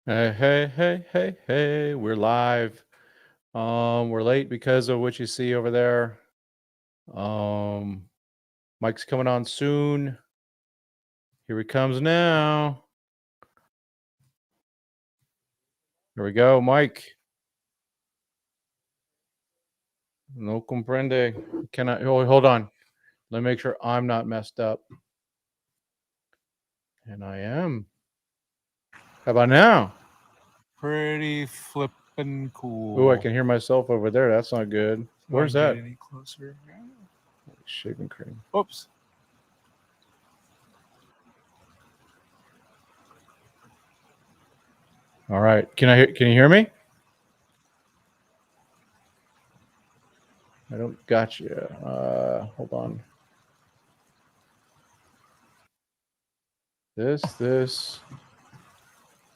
Hey, we're live. We're late because of what you see over there. Mike's coming on soon. Here he comes now. Here we go, Mike. No comprende. Can I hold on? Let me make sure I'm not messed up. And I am. How about now? Pretty flippin' cool. Oh, I can hear myself over there. That's not good. Where's that? Get any closer? Shaving cream. Oops. All right. Can you hear me? I don't got you. Hold on. This.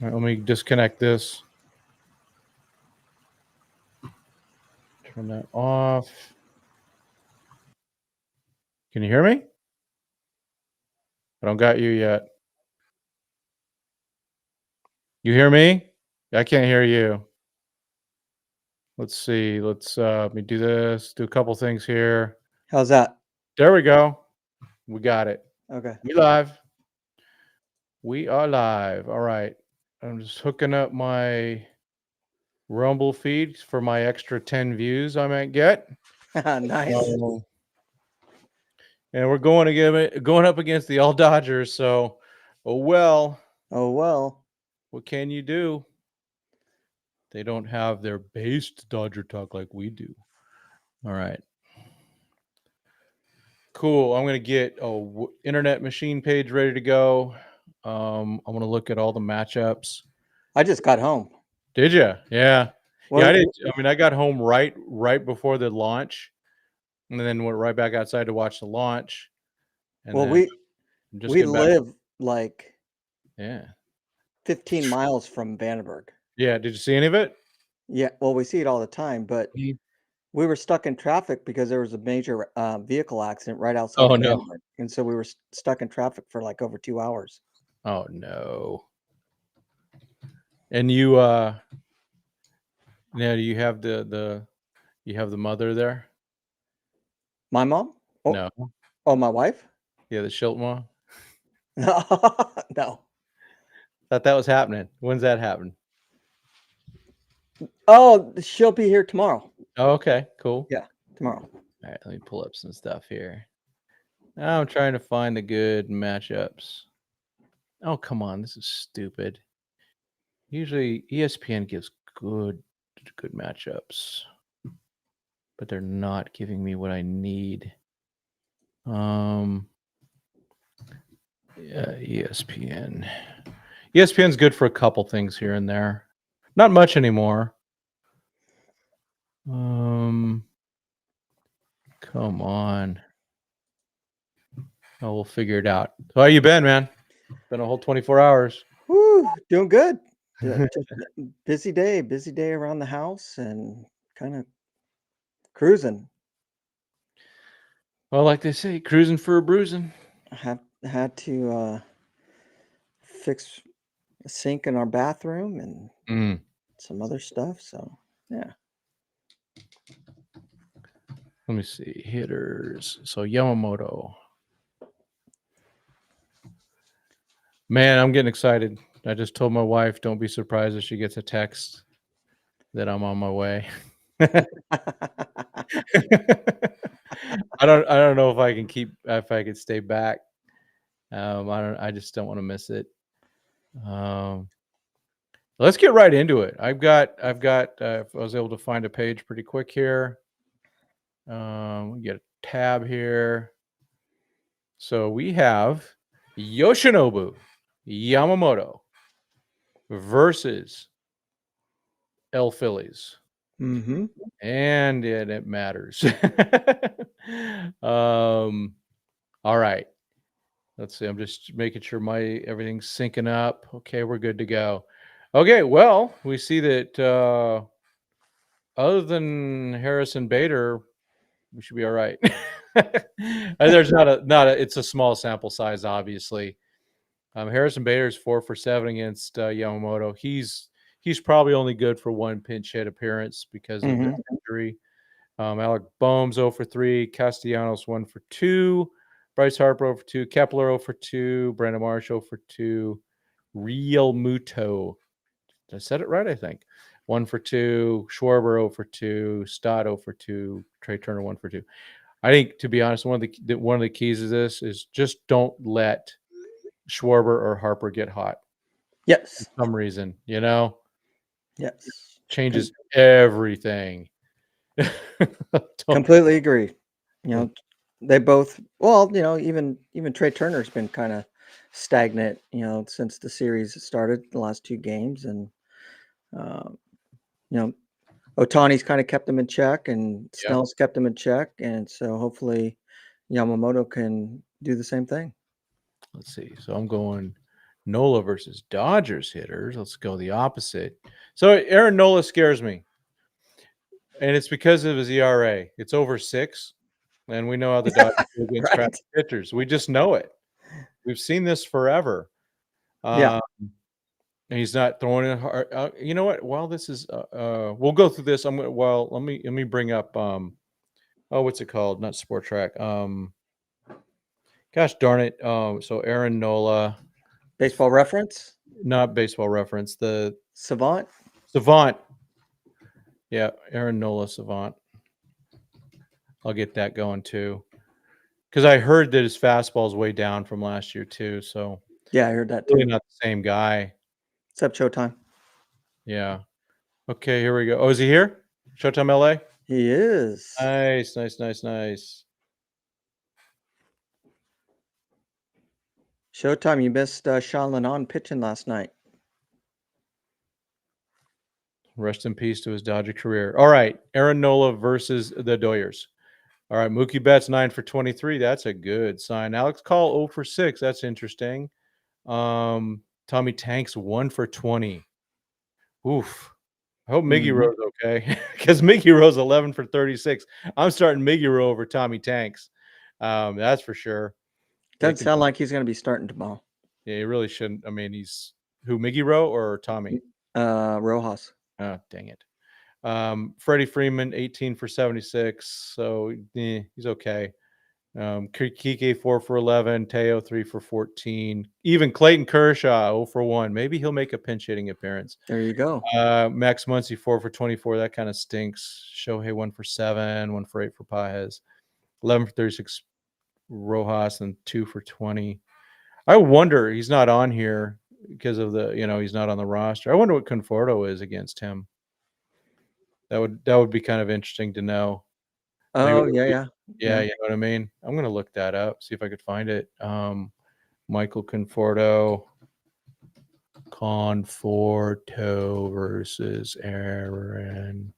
All right, let me disconnect this. Turn that off. Can you hear me? I don't got you yet. You hear me? I can't hear you. Let's see. Let me do this. Do a couple things here. How's that? There we go. We got it. Okay. We live. We are live. All right. I'm just hooking up my Rumble feed for my extra 10 views I might get. Nice. And we're going up against the All Dodgers. So, oh well. What can you do? They don't have their based Dodger talk like we do. All right. Cool. I'm going to get internet machine page ready to go. I'm going to look at all the matchups. I just got home. Did you? Yeah. Well, yeah, I did. I mean, I got home right before the launch, and then went right back outside to watch the launch. And well, we live like 15 Yeah. miles from Vandenberg. Yeah. Did you see any of it? Yeah. Well, we see it all the time, but we were stuck in traffic because there was a major vehicle accident right outside of Vandenberg. And so we were stuck in traffic for like over 2 hours. Oh no. And you now do you have the mother there? My mom? Oh, No. Oh, my wife? Yeah, the Schilt mom. No. Thought that was happening. When's that happen? Oh, she'll be here tomorrow. Oh, okay, cool. Yeah, tomorrow. All right, let me pull up some stuff here. Now I'm trying to find the good matchups. Oh, come on, this is stupid. Usually ESPN gives good matchups, but they're not giving me what I need. Yeah, ESPN. ESPN's good for a couple things here and there. Not much anymore. Come on. Oh, we'll figure it out. So how you been, man? Been a whole 24 hours. Woo, doing good. Busy day around the house and kind of cruising. Well, like they say, cruising for a bruising. I had to fix a sink in our bathroom and some other stuff. So, yeah. Let me see. Hitters. So Yamamoto. Man, I'm getting excited. I just told my wife, don't be surprised if she gets a text that I'm on my way. I don't know if I can stay back. I just don't want to miss it. Let's get right into it. I was able to find a page pretty quick here. We get a tab here. So we have Yoshinobu Yamamoto versus Phillies. Mm-hmm. And it matters. All right. Let's see. I'm just making sure everything's syncing up. Okay, we're good to go. Okay, well, we see that other than Harrison Bader, we should be all right. There's it's a small sample size, obviously. Harrison Bader's 4 for 7 against Yamamoto. He's probably only good for one pinch hit appearance because of the injury. Alec Boehm's 0 for 3. Castellanos 1 for 2. Bryce Harper 0 for 2. Kepler 0 for 2. Brandon Marsh 0 for 2. Real Muto. I said it right, I think. 1 for 2. Schwarber 0 for 2. Stott 0 for 2. Trey Turner 1 for 2. I think, to be honest, one of the keys of this is just don't let Schwarber or Harper get hot. Yes. For some reason, you know? Yes. Changes everything. Completely agree. You know, they both, well, you know, even Trey Turner's been kind of stagnant, you know, since the series started, the last 2 games. And, you know, Ohtani's kind of kept him in check, and Snell's kept him in check. And so hopefully Yamamoto can do the same thing. Let's see. So I'm going Nola versus Dodgers hitters. Let's go the opposite. So Aaron Nola scares me. And it's because of his ERA. It's over 6. And we know how the Dodgers do against traffic pitchers. We just know it. We've seen this forever. And he's not throwing it hard. You know what? While this is, we'll go through this. Let me bring up. What's it called? Not Sport Track. Gosh darn it. So Aaron Nola. Baseball Reference? Not Baseball Reference. The Savant. Yeah, Aaron Nola Savant. I'll get that going too. Because I heard that his fastball is way down from last year too. So yeah, I heard that too. Really not the same guy. Except Showtime. Yeah. Okay, here we go. Oh, is he here? Showtime LA? He is. Nice. Showtime, you missed Sean Lennon pitching last night. Rest in peace to his Dodger career. All right, Aaron Nola versus the Doyers. All right, Mookie Betts 9 for 23. That's a good sign. Alex Call 0 for 6. That's interesting. Tommy Tanks 1 for 20. Oof. I hope Miggy Rowe's okay, because Miggy Rowe's 11 for 36. I'm starting Miggy Rowe over Tommy Tanks. That's for sure. Doesn't sound like he's going to be starting tomorrow. Yeah, he really shouldn't. I mean, he's who, Miggy Rowe or Tommy? Rojas. Oh, dang it. Freddie Freeman 18 for 76. So he's okay. Kike 4 for 11. Teo 3 for 14. Even Clayton Kershaw 0 for 1. Maybe he'll make a pinch hitting appearance. There you go. Max Muncy 4 for 24. That kind of stinks. Shohei 1 for 7. 1 for 8 for Paez. 11 for 36 Rojas, and 2 for 20. I wonder, he's not on here because of he's not on the roster. I wonder what Conforto is against him. That would be kind of interesting to know. Oh, yeah. Yeah, You know what I mean? I'm going to look that up, see if I could find it. Michael Conforto versus Aaron.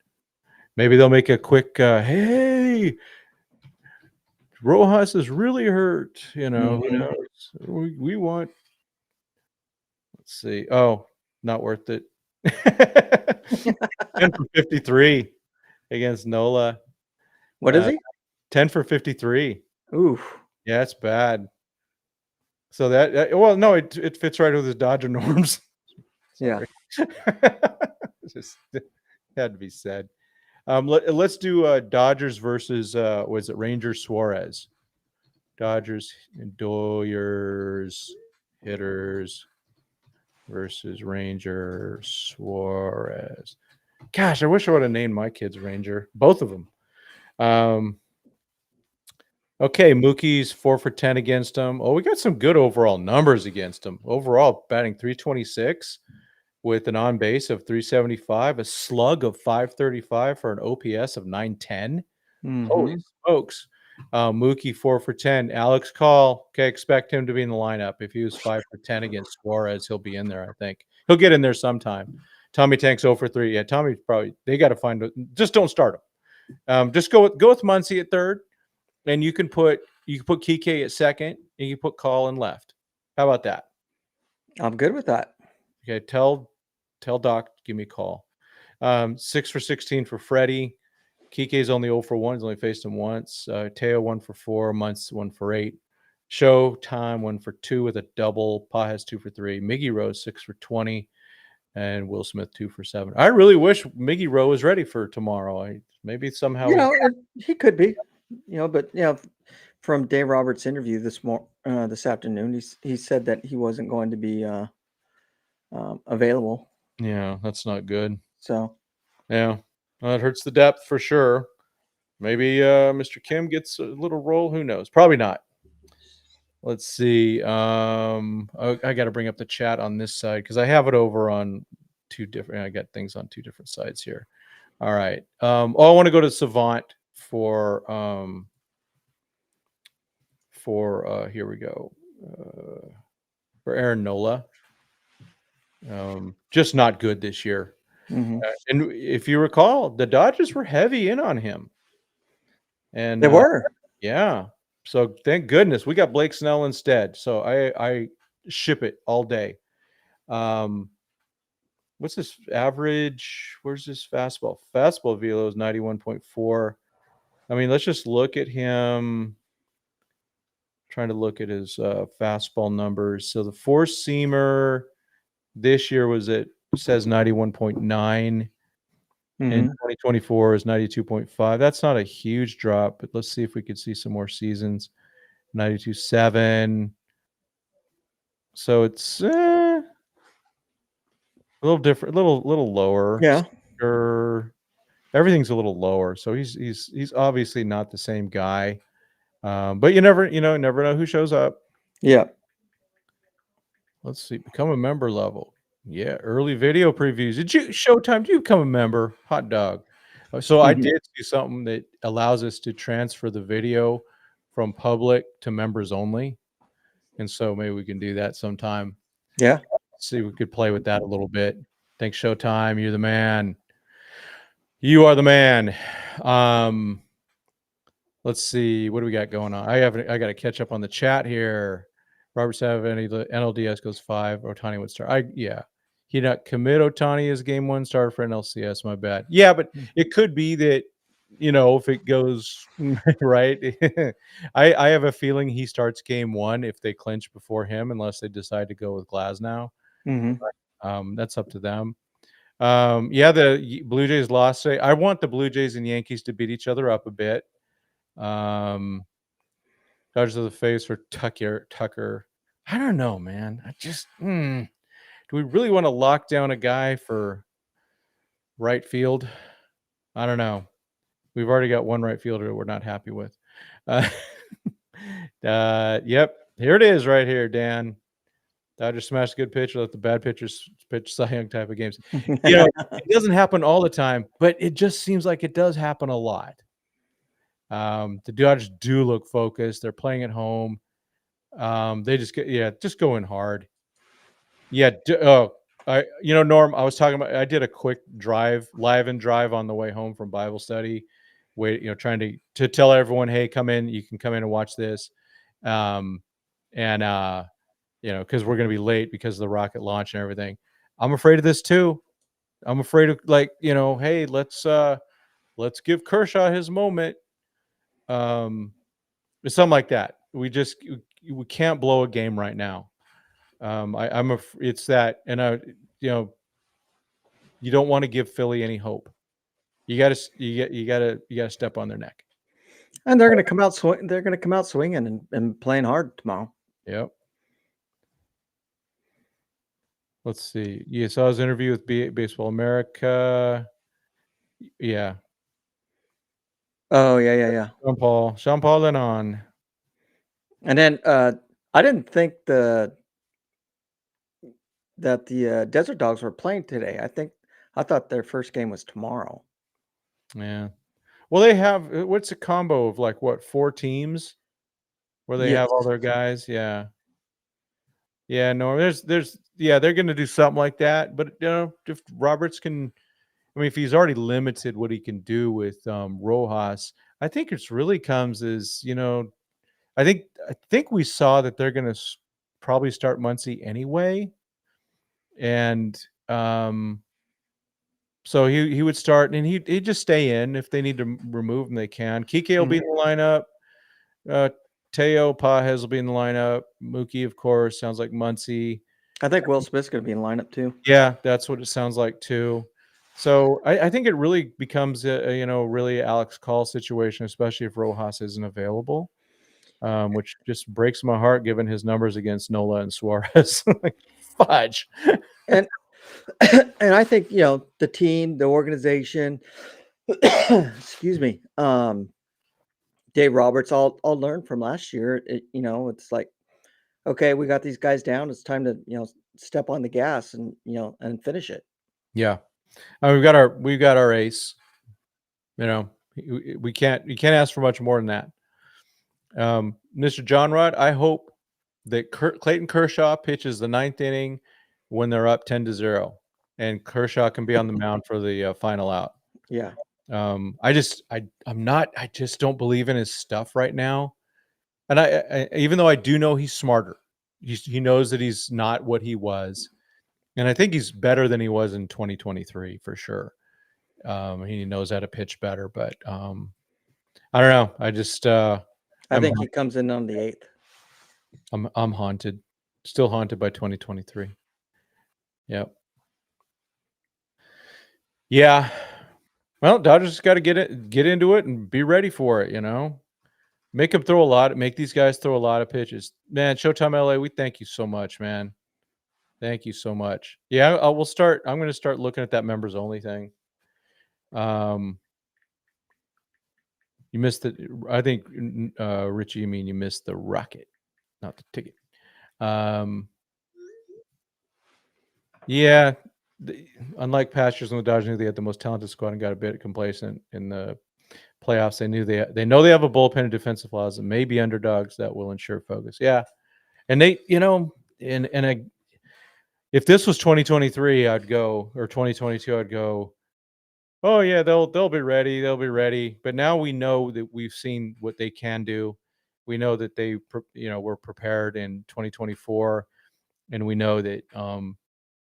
Maybe they'll make a quick, hey, Rojas is really hurt. Who knows? We want. Let's see. Oh, not worth it. 10 for 53 against Nola. What is he? 10 for 53. Oof. Yeah, it's bad. So it fits right with his Dodger norms. Yeah. Just had to be said. Let's do Dodgers versus Rangers Suarez. Dodgers and Doyers hitters versus Ranger Suarez. Gosh, I wish I would have named my kids Ranger. Both of them. Okay, Mookie's 4 for 10 against him. Oh, we got some good overall numbers against him. Overall, batting 326 with an on base of 375, a slug of 535 for an OPS of 910. Holy smokes. Mookie 4 for 10. Alex Call. Okay, expect him to be in the lineup. If he was 5 for 10 against Suarez, he'll be in there, I think. He'll get in there sometime. Tommy Tanks 0 for 3. Yeah, Tommy's probably, they got to find it. Just don't start him. Just go with Muncy at third, and you can put Kike at second, and you put Call in left. How about that? I'm good with that. Okay, tell Doc, give me a call. 6 for 16 for Freddie. Kike's only 0 for 1. He's only faced him once. Teo 1 for 4. Muntz 1 for 8. Showtime 1 for 2 with a double. Pa has 2 for 3. Miggy Rose 6 for 20, and Will Smith 2 for 7. I really wish Miggy Rowe was ready for tomorrow. Maybe somehow he could be, but from Dave Roberts' interview this afternoon, he said that he wasn't going to be available. Yeah, that's not good. So yeah, well, it hurts the depth for sure. Maybe Mr. Kim gets a little role. Who knows? Probably not. Let's see. I got to bring up the chat on this side because I have it over on two different. I got things on two different sides here. All right. I want to go to Savant for here we go. For Aaron Nola. Just not good this year. and if you recall, the Dodgers were heavy in on him. And they were. Yeah. So thank goodness we got Blake Snell instead. So I ship it all day. What's this average? Where's this fastball? Fastball velo is 91.4. I mean, let's just look at him. Trying to look at his fastball numbers. So the four-seamer this year says 91.9. In 2024 is 92.5. That's not a huge drop, but let's see if we could see some more seasons. 92.7. So it's a little different, little lower. Yeah. Everything's a little lower. So he's obviously not the same guy. But you never know who shows up. Yeah. Let's see. Become a member level. Yeah, early video previews. Showtime? Did you become a member? Hot dog. So I did see something that allows us to transfer the video from public to members only, and so maybe we can do that sometime. Yeah. See if we could play with that a little bit. Thanks, Showtime. You're the man. You are the man. Let's see. What do we got going on? I got to catch up on the chat here. Robert Savani, the NLDS goes 5. Ohtani would start. He not commit Ohtani as game 1 starter for NLCS. My bad. Yeah, but it could be that, if it goes right. I have a feeling he starts game 1 if they clinch before him, unless they decide to go with Glasnow. That's up to them. The Blue Jays lost today. I want the Blue Jays and Yankees to beat each other up a bit. Dodgers of the face for Tucker. I don't know, man. I just do we really want to lock down a guy for right field? I don't know. We've already got one right fielder that we're not happy with. Yep. Here it is right here, Dan. Dodgers smashed a good pitcher, let the bad pitchers pitch Cy Young type of games. It doesn't happen all the time, but it just seems like it does happen a lot. The Dodgers do look focused. They're playing at home. They just go in hard. Yeah. Norm, I was talking about, I did a quick live and drive on the way home from Bible study. Trying to tell everyone, hey, come in, you can come in and watch this. Because we're going to be late because of the rocket launch and everything. I'm afraid of this too. I'm afraid of hey, let's give Kershaw his moment. It's something like that. We can't blow a game right now. It's that, and you don't want to give Philly any hope. You got to step on their neck. And they're going to come out swinging and playing hard tomorrow. Yep. Let's see. You saw his interview with Baseball America. Yeah. Oh, yeah. Sean Paul then on. And then I didn't think that the Desert Dogs were playing today. I thought their first game was tomorrow. Yeah. Well, they have, what's a combo of 4 teams where they have all their guys? Yeah. Yeah, no, they're going to do something like that. But, if Roberts can, if he's already limited what he can do with Rojas, I think it's really comes as, I think we saw that they're going to probably start Muncy anyway. And so he would start, and he'd just stay in. If they need to remove him, they can. Kike will be in the lineup. Teo Pajes will be in the lineup. Mookie, of course, sounds like Muncie. I think Will Smith's going to be in lineup too. Yeah, that's what it sounds like too. So I think it really becomes a really Alex Call situation, especially if Rojas isn't available, which just breaks my heart given his numbers against Nola and Suarez. Like, fudge. And and I think the team, the organization, excuse me, Dave Roberts all learned from last year. It's like, okay, we got these guys down. It's time to step on the gas and and finish it. Yeah, we've got our ace. You can't ask for much more than that. Mr. John Rod, I hope that Clayton Kershaw pitches the 9th inning when they're up 10-0, and Kershaw can be on the mound for the final out. Yeah. I just don't believe in his stuff right now. And I even though I do know he's smarter, he knows that he's not what he was. And I think he's better than he was in 2023 for sure. He knows how to pitch better, but I don't know. I just I think he comes in on the 8th. I'm haunted. Still haunted by 2023. Yep. Yeah. Well, Dodgers got to get into it and be ready for it, Make them throw make these guys throw a lot of pitches. Man, Showtime LA, we thank you so much, man. Thank you so much. Yeah, I'm going to start looking at that members only thing. You missed it. I think, Richie, you missed the rocket, not the ticket. Yeah. Unlike past years when the Dodgers knew they had the most talented squad and got a bit complacent in the playoffs, they know they have a bullpen and defensive flaws and maybe underdogs that will ensure focus. Yeah. And they, if this was 2023, I'd go, or 2022, I'd go, oh yeah, they'll be ready. They'll be ready. But now we know that we've seen what they can do. We know that they, were prepared in 2024, and we know that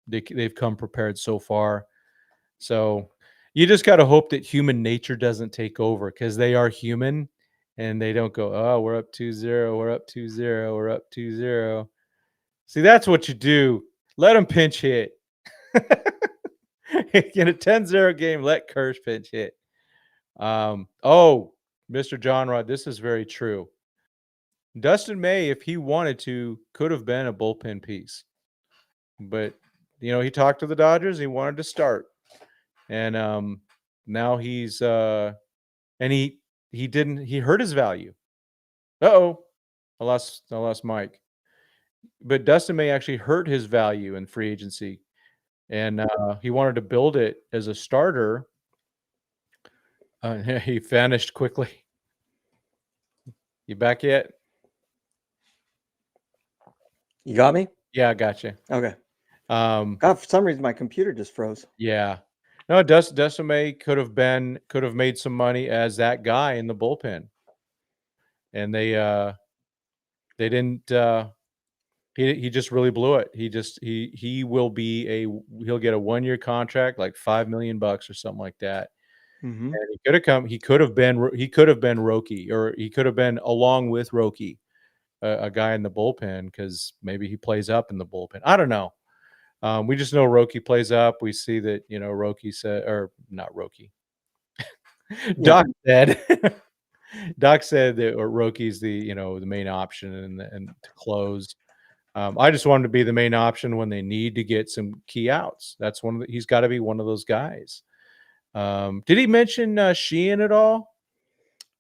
they've come prepared so far. So you just got to hope that human nature doesn't take over, because they are human and they don't go, oh, we're up 2-0, we're up 2-0, we're up 2-0. See, that's what you do. Let them pinch hit. In a 10-0 game, let Kersh pinch hit. Mr. John Rod, this is very true. Dustin May, if he wanted to, could have been a bullpen piece. But, he talked to the Dodgers. He wanted to start. And now he's and he hurt his value. I lost Mike. But Dustin May actually hurt his value in free agency. And he wanted to build it as a starter. He vanished quickly. You back yet? You got me? Yeah, I got you. Okay. God, for some reason my computer just froze. Yeah. No, Dustin May could have made some money as that guy in the bullpen. And they didn't he just really blew it. He'll get a 1-year contract, like $5 million or something like that. Mm-hmm. And he could have been Roki, or he could have been along with Roki, a guy in the bullpen, because maybe he plays up in the bullpen. I don't know. We just know Roki plays up. We see that, Roki said, or not Roki. Doc said that Roki's the main option and to close. I just want him to be the main option when they need to get some key outs. That's he's got to be one of those guys. Did he mention Sheehan at all?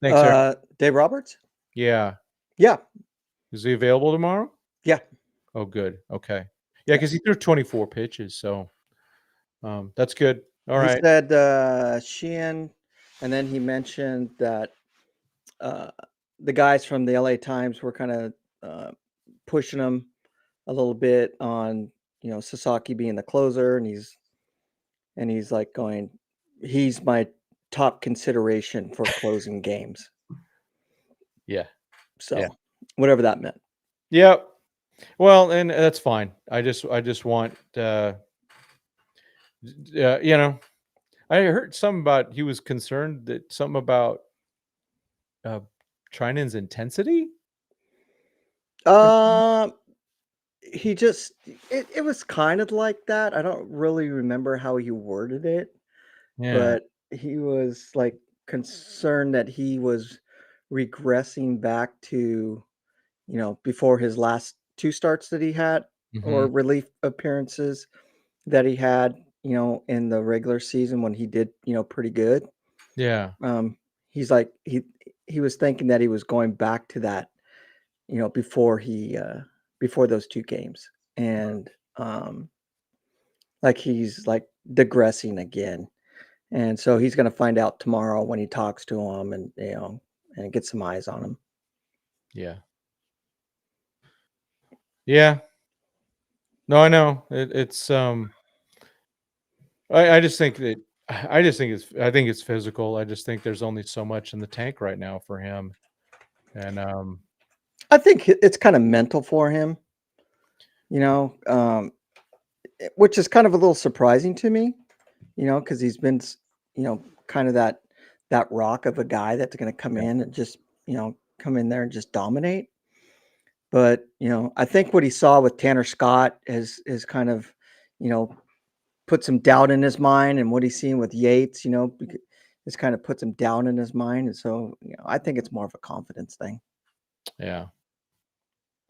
Thanks, Eric. Dave Roberts? Yeah. Yeah. Is he available tomorrow? Yeah. Oh, good. Okay. Yeah, because he threw 24 pitches, so that's good. All right. He said Sheehan, and then he mentioned that the guys from the LA Times were kind of pushing him a little bit on Sasaki being the closer, and he's like going, he's my top consideration for closing games. Yeah. So whatever that meant. Yep. Well, and that's fine. I just want I heard something about, he was concerned that something about Trinan's intensity. Um, he just it was kind of like that. I don't really remember how he worded it, Yeah. but he was like concerned that he was regressing back to, before his last two starts that he had Hmm. or relief appearances that he had, in the regular season when he did, pretty good. Yeah. Um, he's like he was thinking that he was going back to that, before before those two games, and like he's like digressing again, and so he's going to find out tomorrow when he talks to him, and and get some eyes on him. Yeah. Yeah. No, I know. It's I just think that I think it's physical. I just think there's only so much in the tank right now for him. And I think it's kind of mental for him, which is kind of a little surprising to me, because he's been, kind of that rock of a guy that's going to come yeah. in and just, come in there and just dominate. But I think what he saw with Tanner Scott is kind of, you know, put some doubt in his mind, and what he's seen with Yates, it's kind of puts him down in his mind, and so I think it's more of a confidence thing. Yeah.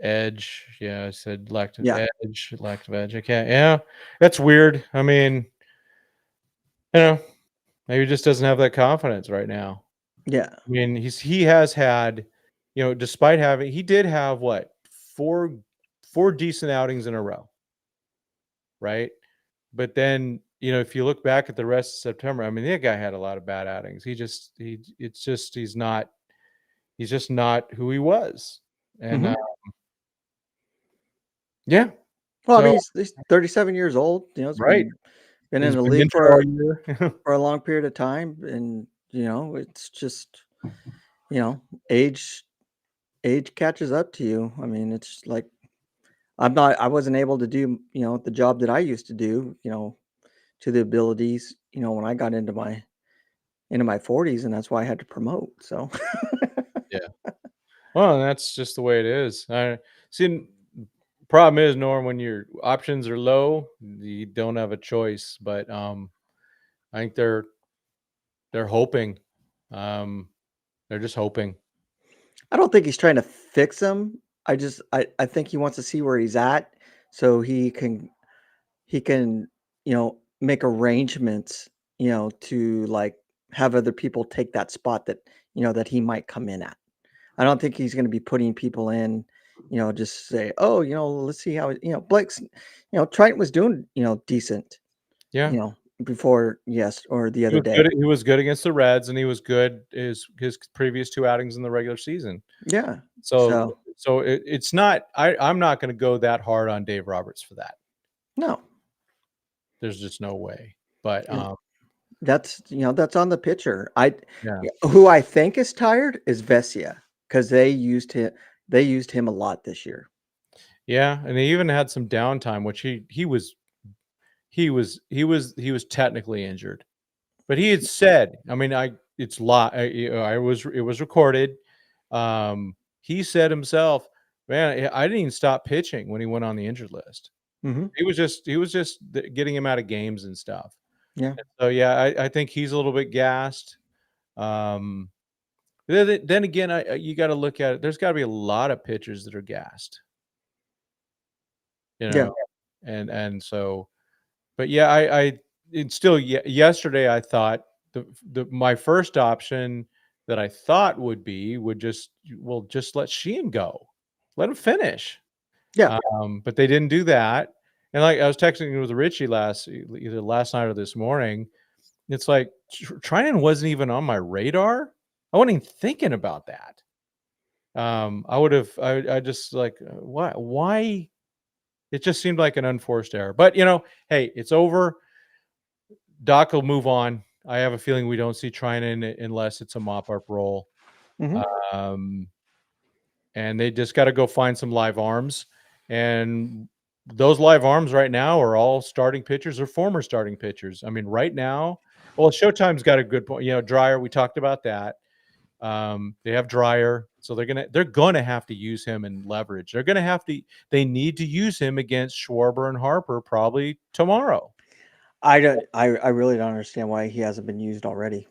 Edge. Yeah, I said lack of Yeah, edge, lack of edge. Okay. Yeah. That's weird. I mean, you know, maybe he just doesn't have that confidence right now. yeah, I mean, he has had, despite having he did have what, four four decent outings in a row, right? But then, if you look back at the rest of September, I mean, that guy had a lot of bad outings. It's just he's just not who he was. And hmm yeah, well, I mean, so he's 37 years old. He's right, been in he's the been league injured all year. for a long period of time, and it's just you know age age catches up to you. I mean, it's like I wasn't able to do the job that I used to do, to the abilities, when I got into my 40s, and that's why I had to promote. So Yeah. Well, that's just the way it is. I see. Problem is, Norm, when your options are low, you don't have a choice. But I think they're hoping. Um, they're just hoping. I don't think he's trying to fix him. I think he wants to see where he's at so he can make arrangements, to like have other people take that spot that that he might come in at. I don't think he's going to be putting people in, just say, oh, let's see how Blake's, Triton was doing, decent, Yeah. you know, before, yes, or the He other was good. day. He was good against the Reds, and he was good his previous two outings in the regular season. Yeah. So So it's not. I'm not going to go that hard on Dave Roberts for that. no, There's just no way. But and that's on the pitcher. yeah, Who I think is tired is Vesia because they used him a lot this year. yeah, and he even had some downtime, which he was technically injured, but he had said, I mean, it's I was it was recorded. He said himself, man, I didn't even stop pitching when he went on the injured list. Hmm. He was just getting him out of games and stuff. Yeah. So yeah, I think he's a little bit gassed. Um, then again, you got to look at it. There's got to be a lot of pitchers that are gassed, you Yeah. know, and so, but yeah, I it's still yesterday. I thought my first option that I thought would just let Sheehan go, let him finish. Yeah. But they didn't do that. And like I was texting with Richie either last night or this morning. It's like Trinan wasn't even on my radar. I wasn't even thinking about that. I just like why it just seemed like an unforced error. But hey, it's over. Doc will move on. I have a feeling we don't see Trinan unless it's a mop up role. Hmm. Um, and they just got to go find some live arms. And those live arms right now are all starting pitchers or former starting pitchers. I mean, right now, well, Showtime's got a good point. Dryer, we talked about that. They have Dryer, so they're gonna have to use him in leverage. They need to use him against Schwarber and Harper probably tomorrow. I really don't understand why he hasn't been used already.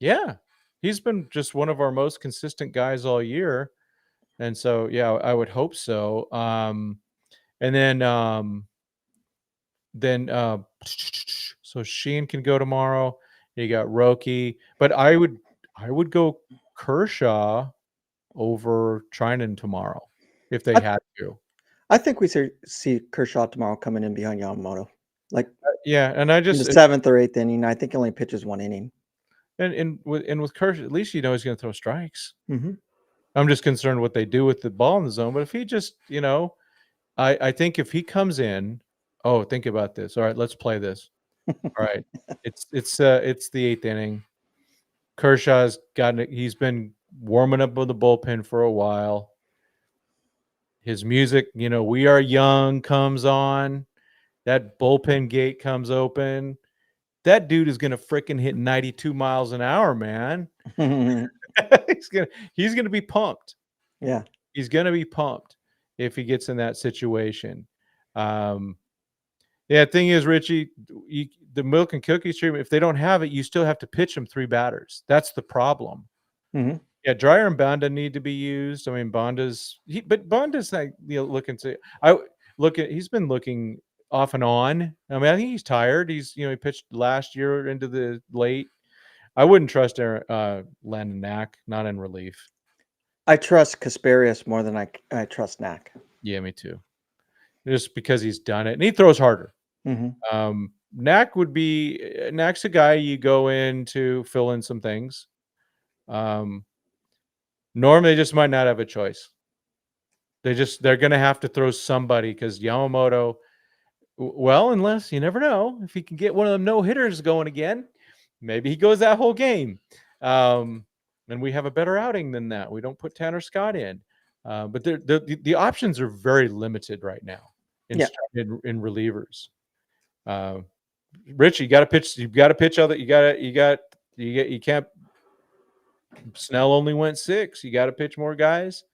Yeah, he's been just one of our most consistent guys all year, and so yeah, I would hope so. And then so Sheen can go tomorrow. You got Roki, but I would go Kershaw over Trinan tomorrow if they I, had to. I think we see Kershaw tomorrow coming in behind Yamamoto, like Yeah, and I in the just 7th or 8th inning. I think he only pitches 1 inning. and with Kershaw, at least he's going to throw strikes. Mm-hmm. I'm just concerned what they do with the ball in the zone. But if he just, I think if he comes in, think about this. All right, let's play this. All right, it's the 8th inning. Kershaw's he's been warming up with the bullpen for a while. His music, We Are Young comes on. That bullpen gate comes open. That dude is going to freaking hit 92 miles an hour, man. he's gonna be pumped. Yeah. He's going to be pumped if he gets in that situation. Thing is, Richie, the milk and cookies treatment, if they don't have it, you still have to pitch them 3 batters. That's the problem. Mm-hmm. Yeah, Dryer and Banda need to be used. I mean, Banda's like, looking to. He's been looking off and on. I mean, I think he's tired. He pitched last year into the late. I wouldn't trust Landon Knack, not in relief. I trust Kasperius more than I trust Knack. Yeah, me too. Just because he's done it and he throws harder. Mm-hmm. Knack's a guy you go in to fill in some things. Norm, they just might not have a choice. They're going to have to throw somebody because Yamamoto, unless you never know if he can get one of them no hitters going again, maybe he goes that whole game. And we have a better outing than that. We don't put Tanner Scott in. But the options are very limited right now in relievers. Rich, you got to pitch. You've got to pitch other. You can't. Snell only went 6. You got to pitch more guys.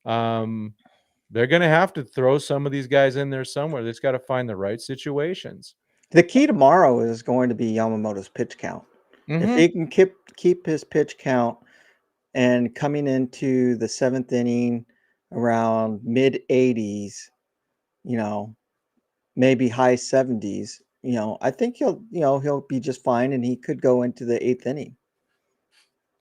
They're going to have to throw some of these guys in there somewhere. They've got to find the right situations. The key tomorrow is going to be Yamamoto's pitch count. Mm-hmm. If he can keep his pitch count and coming into the 7th inning around mid 80s, maybe high 70s, I think he'll be just fine, and he could go into the 8th inning.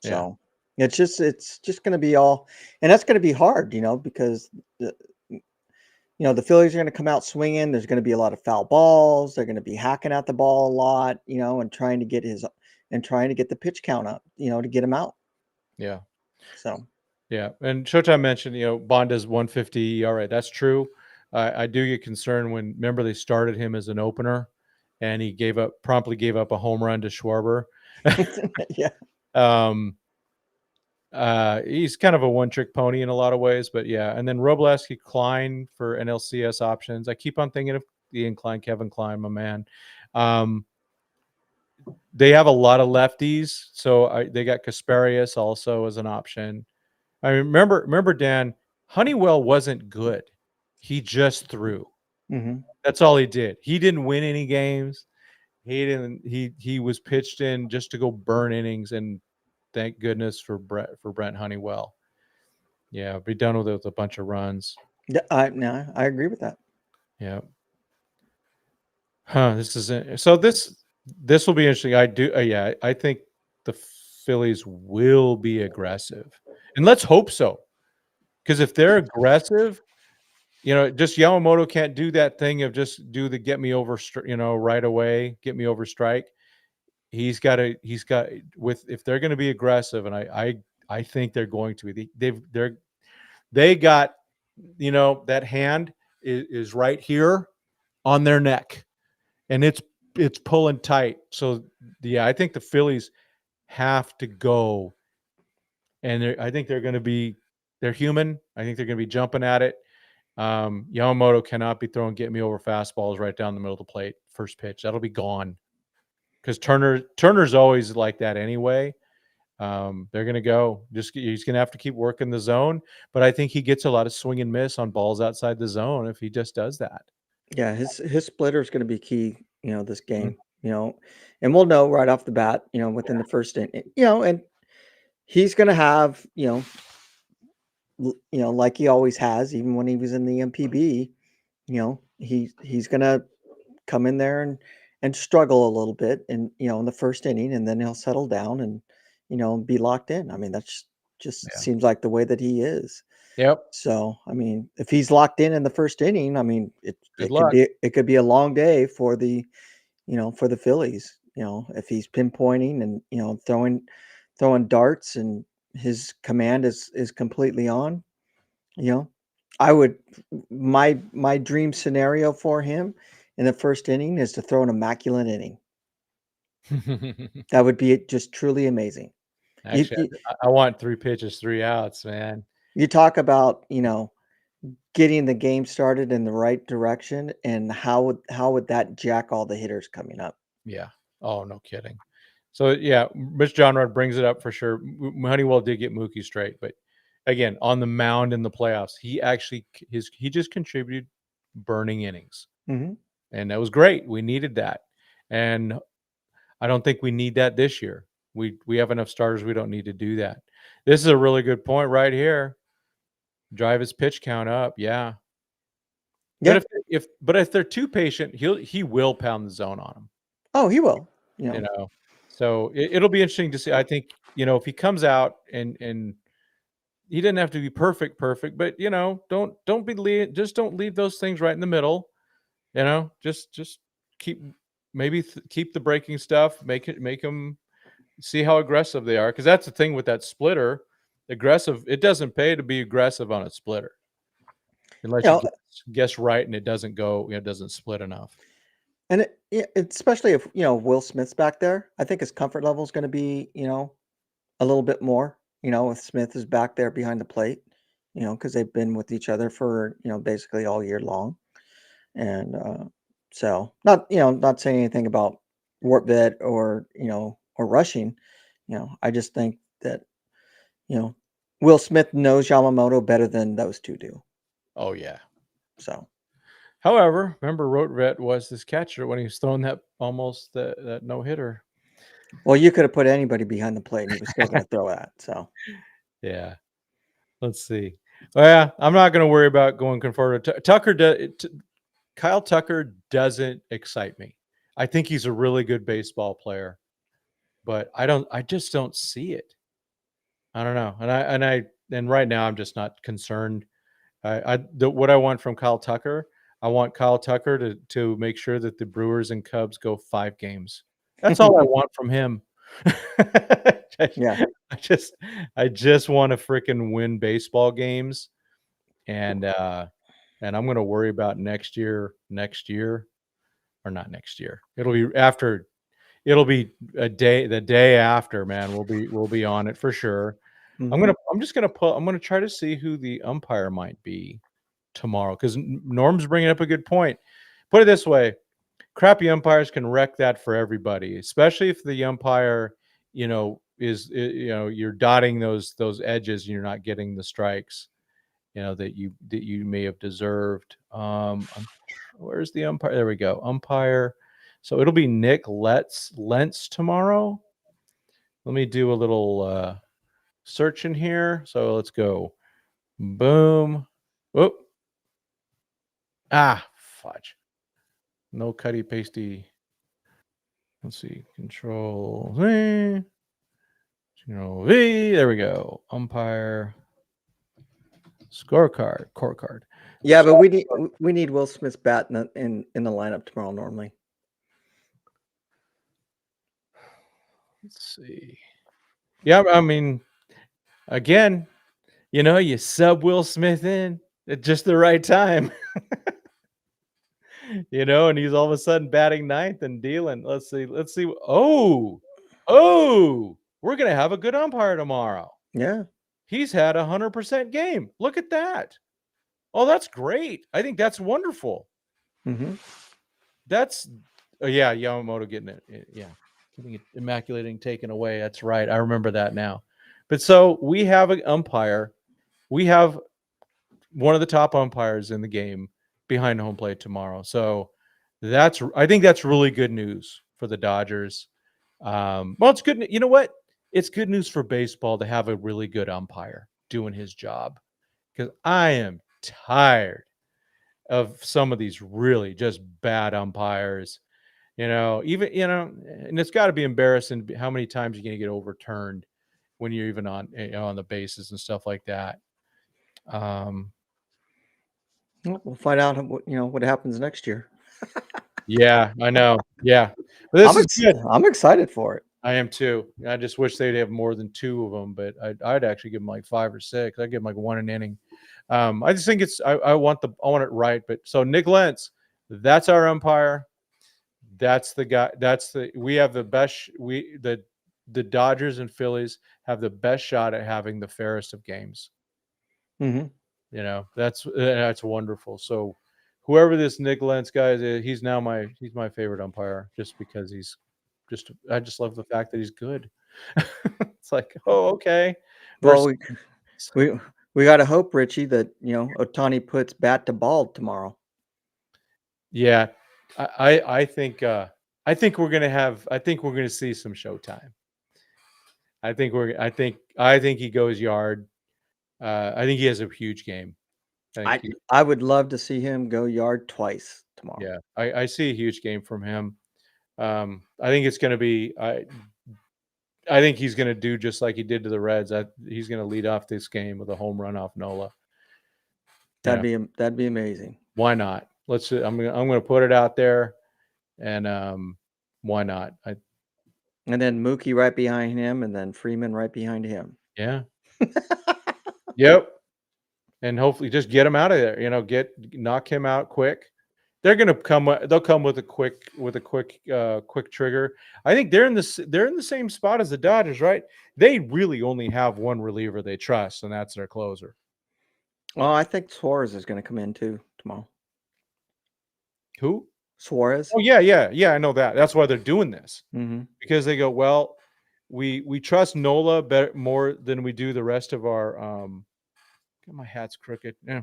So it's just going to be all, and that's going to be hard, because the Phillies are going to come out swinging. There's going to be a lot of foul balls. They're going to be hacking at the ball a lot, and trying to get the pitch count up, to get him out. Yeah. So. Yeah, and Showtime mentioned, Bonda's 150 ERA. That's true. I do get concerned when, remember, they started him as an opener, and he promptly gave up a home run to Schwarber. Yeah. He's kind of a one-trick pony in a lot of ways, but yeah. And then Robleski, Klein for NLCS options. I keep on thinking of Ian Klein, Kevin Klein, my man. They have a lot of lefties, so they got Kasperius also as an option. I remember, Dan, Honeywell wasn't good. He just threw. Mm-hmm. That's all he did. He didn't win any games. He was pitched in just to go burn innings, and thank goodness for Brent Honeywell. Yeah, be done with it with a bunch of runs. Yeah, I agree with that. Yeah. This is it. So this will be interesting. I think the Phillies will be aggressive, and let's hope so. Because if they're aggressive, just Yamamoto can't do that thing of just do the get me over, right away, get me over strike. If they're going to be aggressive, and I think they're going to be. They got, that hand is right here on their neck, and it's pulling tight. So yeah, I think the Phillies have to go, and I think they're going to be. They're human. I think they're going to be jumping at it. Yamamoto cannot be throwing get me over fastballs right down the middle of the plate. First pitch, that'll be gone. Because Turner's always like that anyway. They're going to go. He's going to have to keep working the zone, but I think he gets a lot of swing and miss on balls outside the zone if he just does that. Yeah, his splitter is going to be key, this game, and we'll know right off the bat, within the first inning, and he's going to have, like he always has, even when he was in the MPB, he's going to come in there and struggle a little bit in the first inning, and then he'll settle down and be locked in. I mean, that's just Yeah. seems like the way that he is. Yep. So, I mean, if he's locked in the first inning, I mean, it Good could luck. be a long day for the for the Phillies. If he's pinpointing and throwing darts and his command is completely on. I would my dream scenario for him in the first inning is to throw an immaculate inning. That would be just truly amazing. Actually, I want 3 pitches, 3 outs, man. You talk about, getting the game started in the right direction, and how would that jack all the hitters coming up? Yeah. Oh, no kidding. So yeah, Mitch Johnrod brings it up for sure. Honeywell did get Mookie straight, but again, on the mound in the playoffs, he just contributed burning innings, Mhm. and that was great. We needed that, and I don't think we need that this year. We have enough starters. We don't need to do that. This is a really good point right here. Drive his pitch count up. Yeah. Yeah. But if they're too patient, he will pound the zone on them. Oh, he will. So it'll be interesting to see. I think if he comes out and he didn't have to be perfect, but don't leave those things right in the middle. Just keep keep the breaking stuff. Make them see how aggressive they are, because that's the thing with that splitter. Aggressive. It doesn't pay to be aggressive on a splitter unless you guess right and it doesn't go. It doesn't split enough. And especially if Will Smith's back there, I think his comfort level is going to be a little bit more. If Smith is back there behind the plate, because they've been with each other for basically all year long, and so not saying anything about warp vet or or rushing. I just think that Will Smith knows Yamamoto better than those two do. Oh yeah. So. However, remember Rotvet was this catcher when he was throwing that no hitter. Well, you could have put anybody behind the plate and he was still going to throw that. So, yeah. Let's see. Well, yeah, I'm not going to worry about going converted. Kyle Tucker doesn't excite me. I think he's a really good baseball player, but I just don't see it. I don't know. And right now I'm just not concerned. What I want from Kyle Tucker, I want Kyle Tucker to make sure that the Brewers and Cubs go 5 games. That's all I want from him. yeah. I just want to freaking win baseball games, and I'm going to worry about next year, or not next year. It'll be the day after, man. We'll be on it for sure. Mm-hmm. I'm going to try to see who the umpire might be tomorrow, because Norm's bringing up a good point. Put it this way: crappy umpires can wreck that for everybody, especially if the umpire, is you're dotting those edges and you're not getting the strikes, that you may have deserved. Where's the umpire? There we go. Umpire. So it'll be Nick Lentz tomorrow. Let me do a little search in here. So let's go. Boom. Whoop. Fudge. No cutty pasty. Let's see. Control V. There we go. Umpire. Scorecard. Yeah, but we need Will Smith's bat in the lineup tomorrow normally. Let's see. Yeah, I mean, again, you sub Will Smith in at just the right time. And he's all of a sudden batting ninth and dealing. Let's see. Oh, we're gonna have a good umpire tomorrow. Yeah. He's had 100% game. Look at that. Oh, that's great. I think that's wonderful. Mm-hmm. That's Yamamoto getting it. Yeah. getting it immaculating taken away. That's right. I remember that now. But so we have an umpire. We have one of the top umpires in the game behind home plate tomorrow. So I think that's really good news for the Dodgers. Well, it's good. You know what? It's good news for baseball to have a really good umpire doing his job, because I am tired of some of these really just bad umpires. Even, and it's got to be embarrassing how many times you're going to get overturned when you're even on the bases and stuff like that. We'll find out what happens next year. Yeah, I know. Yeah. But this is good. I'm excited for it. I am too. I just wish they'd have more than 2 of them, but I'd actually give them like 5 or 6. I'd give them like 1 an inning. I just think I want it right. But so Nick Lentz, that's our umpire. That's the guy. We have the best. The Dodgers and Phillies have the best shot at having the fairest of games. Mm-hmm. That's wonderful. So whoever this Nick Lentz guy is, he's my favorite umpire, just because I just love the fact that he's good. It's like, oh, okay. Well, we got to hope, Richie, that Ohtani puts bat to ball tomorrow. Yeah, I think we're gonna see some showtime. I think he goes yard. I think he has a huge game. I would love to see him go yard twice tomorrow. Yeah, I see a huge game from him. I think it's going to be. I think he's going to do just like he did to the Reds. He's going to lead off this game with a home run off Nola. That'd be amazing. Why not? I'm going to put it out there, and why not? And then Mookie right behind him, and then Freeman right behind him. Yeah. Yep. And hopefully just get him out of there. Knock him out quick. They'll come with a quick trigger. I think they're in the same spot as the Dodgers, right? They really only have one reliever they trust, and that's their closer. Well, I think Suarez is going to come in too tomorrow. Who? Suarez. Oh yeah. I know that. That's why they're doing this. Mm-hmm. Because they go, well, we trust Nola more than we do the rest of our my hat's crooked. Yeah.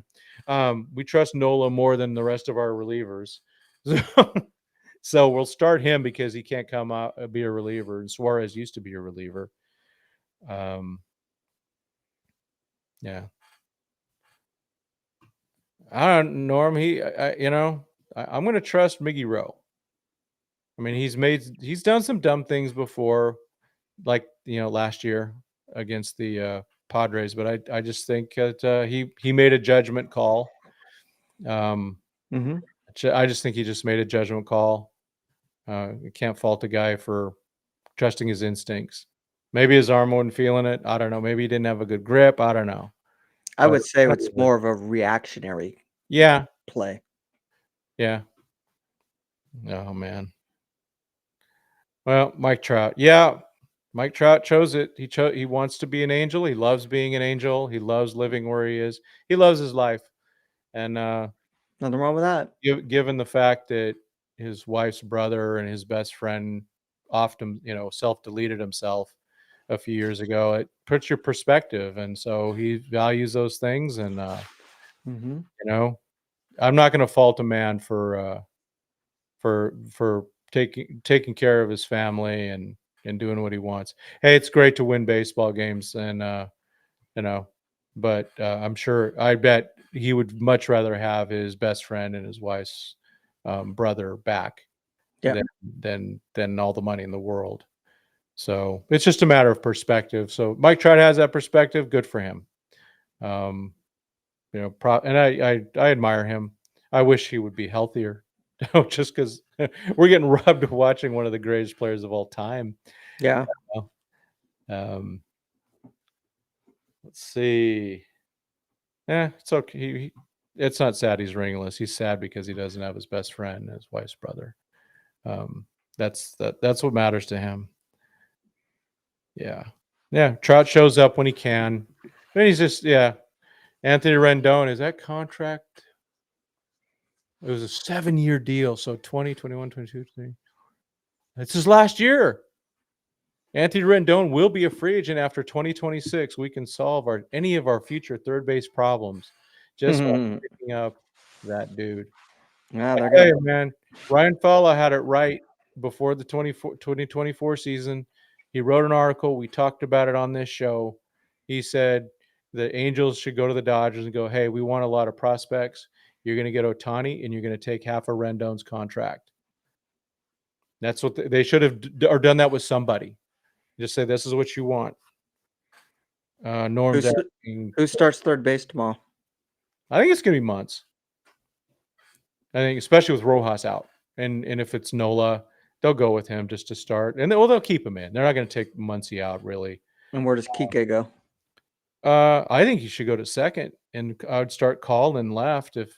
We trust Nola more than the rest of our relievers. So we'll start him because he can't come out be a reliever, and Suarez used to be a reliever. Yeah. I don't know, Norm. I'm going to trust Miggy Rowe. I mean, he's done some dumb things before, like last year against the Padres, but I just think that he made a judgment call. Mm-hmm. I just think he just made a judgment call. You can't fault a guy for trusting his instincts. Maybe his arm wasn't feeling it. I don't know. Maybe he didn't have a good grip. I don't know. I would say it's more of a reactionary play. Yeah. Oh, man. Well, Mike Trout. Yeah. Mike Trout chose it. He wants to be an Angel. He loves being an Angel. He loves living where he is. He loves his life. And nothing wrong with that. Given the fact that his wife's brother and his best friend often, self-deleted himself a few years ago, it puts your perspective. And so he values those things. And, I'm not going to fault a man for taking care of his family and doing what he wants. Hey, it's great to win baseball games, and but I bet he would much rather have his best friend and his wife's brother back than all the money in the world. So it's just a matter of perspective. So Mike Trout has that perspective. Good for him. And I admire him. I wish he would be healthier. Just because we're getting robbed watching one of the greatest players of all time. Yeah. Let's see. Yeah, it's okay. It's not sad he's ringless. He's sad because he doesn't have his best friend, his wife's brother. That's what matters to him. Yeah. Yeah. Trout shows up when he can. And he's just, Anthony Rendon, is that contract? It was a 7-year deal. So 20, 21, 22, 23. It's his last year. Anthony Rendon will be a free agent after 2026. We can solve any of our future third base problems just by picking up that dude. Yeah, they're Hey, gonna. man, Ryan Fowler had it right before the 2024 season. He wrote an article. We talked about it on this show. He said the Angels should go to the Dodgers and go, hey, we want a lot of prospects. You're going to get Ohtani, and you're going to take half of Rendon's contract. That's what they should have or done that with somebody. Just say, this is what you want. Norm's asking. Who starts third base tomorrow? I think it's going to be Munts. I think, especially with Rojas out. And if it's Nola, they'll go with him just to start. And they'll keep him in. They're not going to take Muncy out, really. And where does Kike go? I think he should go to second. And I would start calling left if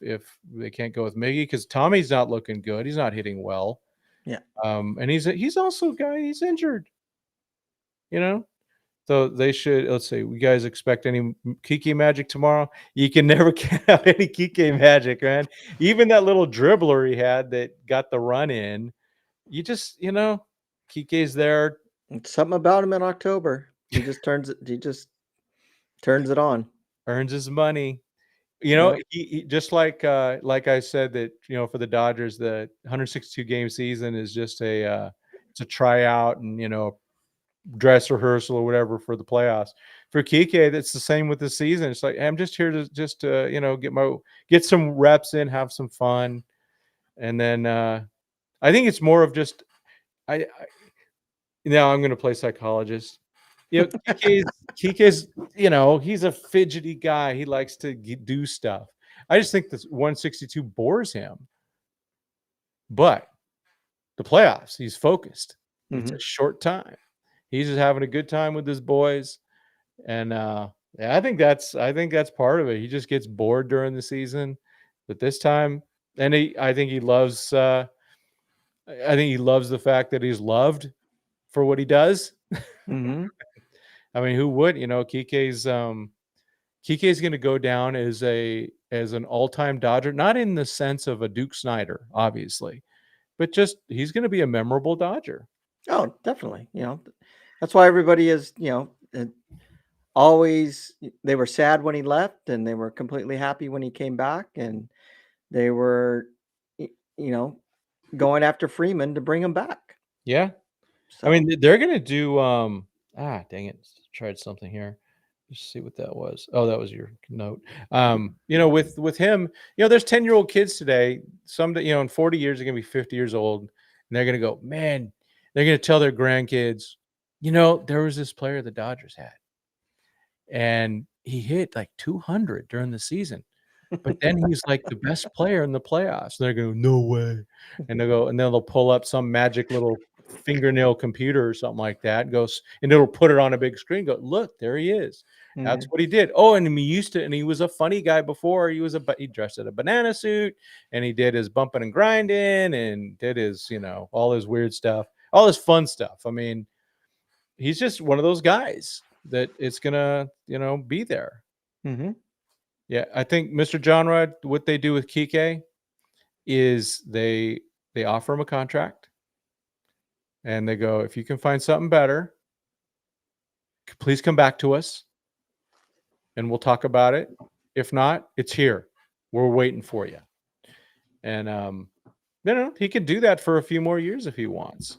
they can't go with Miggy, because Tommy's not looking good. He's not hitting well. Yeah. And he's also a guy, he's injured. So they should, let's see, you guys expect any Kike magic tomorrow? You can never count out any Kike magic, man. Even that little dribbler he had that got the run in, you just, Kike's there. It's something about him in October. He just turns it on. Earns his money. He just like I said that, for the Dodgers, the 162 game season is just it's a tryout and, dress rehearsal or whatever for the playoffs. For Kike, that's the same with the season. It's like, I'm just here to get some reps in, have some fun. And then I think it's more of just I'm going to play psychologist. Kike's he's a fidgety guy. He likes to do stuff. I just think this 162 bores him. But the playoffs, he's focused. It's a short time. He's just having a good time with his boys, and I think that's part of it. He just gets bored during the season, but this time, and I think he loves the fact that he's loved for what he does. Mm-hmm. I mean, who would? Kike's going to go down as an all-time Dodger, not in the sense of a Duke Snyder, obviously, but just he's going to be a memorable Dodger. Oh, definitely. That's why everybody is, always, they were sad when he left and they were completely happy when he came back, and they were, going after Freeman to bring him back. Yeah. So, I mean, they're going to do, dang it. Tried something here. Just see what that was. Oh, that was your note. With him, there's 10-year-old kids today. Some, in 40 years, they're going to be 50 years old, and they're going to go, man, they're going to tell their grandkids, there was this player the Dodgers had, and he hit like 200 during the season, but then he's like the best player in the playoffs. And they're going, no way. And then they'll pull up some magic little fingernail computer or something like that, and it'll put it on a big screen. Go, look, there he is. That's what he did. Oh, and he was a funny guy before. He dressed in a banana suit, and he did his bumping and grinding, and did his, all his weird stuff, all his fun stuff. I mean, he's just one of those guys that it's gonna, be there. Mm-hmm. Yeah, I think Mr. John Rod, what they do with Kike is they offer him a contract, and they go, if you can find something better, please come back to us, and we'll talk about it. If not, it's here. We're waiting for you. And he could do that for a few more years if he wants.